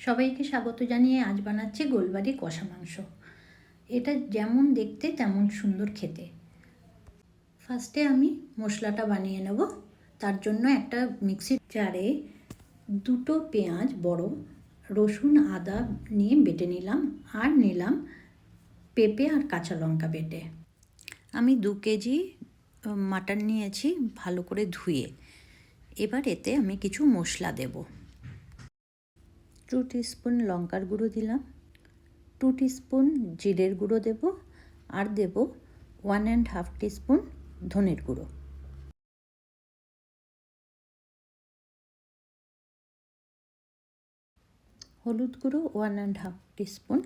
সবাইকে স্বাগত জানিয়ে আজ বানাচ্ছি গোলবাড়ি কষা মাংস। এটা যেমন দেখতে তেমন সুন্দর খেতে। ফার্স্টে আমি মশলাটা বানিয়ে নেব। তার জন্য একটা মিক্সির জারে দুটো পেঁয়াজ বড়, রসুন আদা নিয়ে বেটে নিলাম, আর নিলাম পেঁপে আর কাঁচা লঙ্কা বেটে। আমি 2 কেজি মাটন নিয়েছি ভালো করে ধুয়ে। এবার এতে আমি কিছু মশলা দেব। 2 টিস্পুন লঙ্কার গুঁড়ো দিলাম, 2 টিস্পুন জিরের গুঁড়ো দেব, আর দেব 1.5 টিস্পুন ধনের গুঁড়ো। হলুদ গুঁড়ো 1.5 টিস্পুন।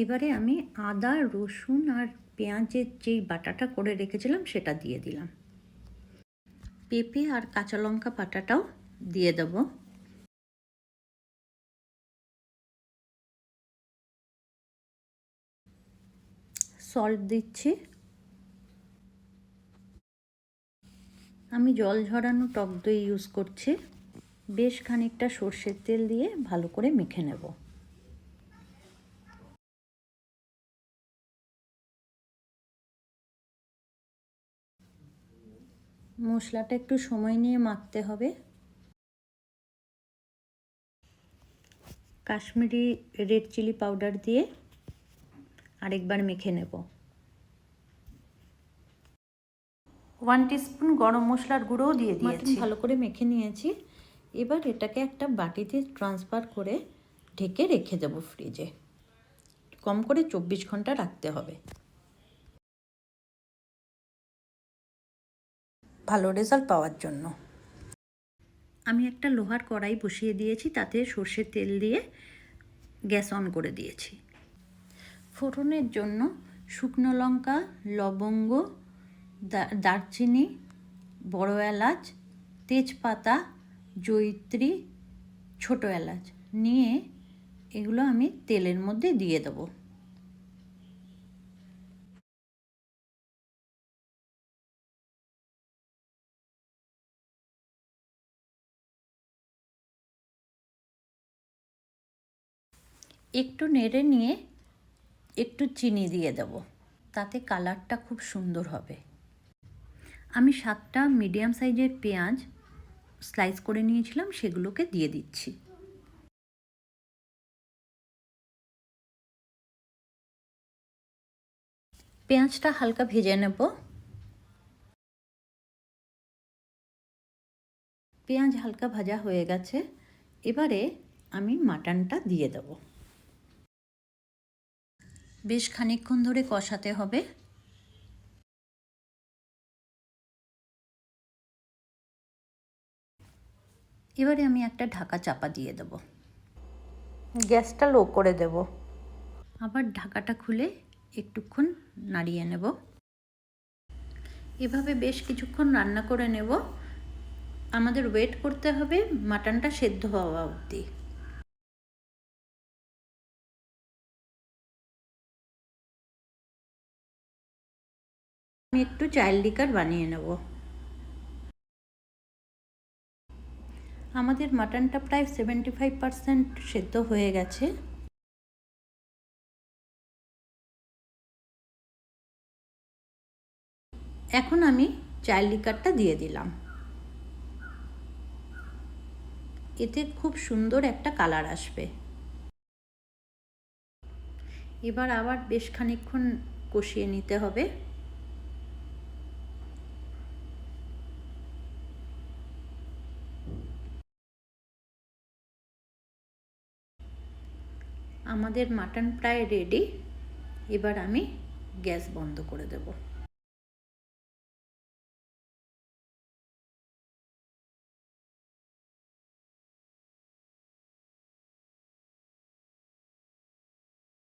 এবারে আমি আদা রসুন আর পেঁয়াজের যেই বাটাটা করে রেখেছিলাম সেটা দিয়ে দিলাম। পেঁপে আর কাঁচা লঙ্কা বাটাটাও দিয়ে দেব। সল্ট দিচ্ছি। আমি জল ঝরানো টক দই ইউজ করছি। বেশ খানিকটা সর্ষের তেল দিয়ে ভালো করে মেখে নেব। মশলাটা একটু সময় নিয়ে মাখতে হবে। কাশ্মীরি রেড চিলি পাউডার দিয়ে আরেকবার মেখে নেব। 1 টিস্পুন গরম মশলার গুঁড়োও দিয়ে দিয়েছি। ভালো করে মেখে নিয়েছি। এবার এটাকে একটা বাটিতে ট্রান্সফার করে ঢেকে রেখে দেব ফ্রিজে। কম করে 24 ঘন্টা রাখতে হবে। ভালো রেজাল্ট পাওয়ার জন্য আমি একটা লোহার কড়াই বসিয়ে দিয়েছি, তাতে সর্ষের তেল দিয়ে গ্যাস অন করে দিয়েছি। ফোড়নের জন্য শুকনো লঙ্কা, লবঙ্গ, দারচিনি, বড় এলাচ, তেজপাতা, জয়িত্রী, ছোট এলাচ নিয়ে এগুলো আমি তেলের মধ্যে দিয়ে দেবো। একটু নেড়ে নিয়ে একটু চিনি দিয়ে দেব, তাতে কালারটা খুব সুন্দর হবে। আমি 7টা মিডিয়াম সাইজের পেঁয়াজ স্লাইস করে নিয়েছিলাম, সেগুলোকে দিয়ে দিচ্ছি। পেঁয়াজটা হালকা ভেজে নেব। পেঁয়াজ হালকা ভাজা হয়ে গেছে। এবারে আমি মাটনটা দিয়ে দেব। বেশ খানিকক্ষণ ধরে কষাতে হবে। এবারে আমি একটা ঢাকা চাপা দিয়ে দেব। গ্যাসটা লো করে দেব। আবার ঢাকাটা খুলে একটুক্ষণ নাড়িয়ে নেব। এভাবে বেশ কিছুক্ষণ রান্না করে নেব। আমাদের ওয়েট করতে হবে মাটনটা সেদ্ধ হওয়া অবধি। আমি একটু চাইল্ড লিকার বানিয়ে নেব। আমাদের মাটনটা প্রায় 75% সেদ্ধ হয়ে গেছে। এখন আমি চাইল্ড লিকারটা দিয়ে দিলাম। এতে খুব সুন্দর একটা কালার আসবে। এবার আবার বেশ খানিকক্ষণ কষিয়ে নিতে হবে। আমাদের মাটন প্রায় রেডি। এবার আমি গ্যাস বন্ধ করে দেব।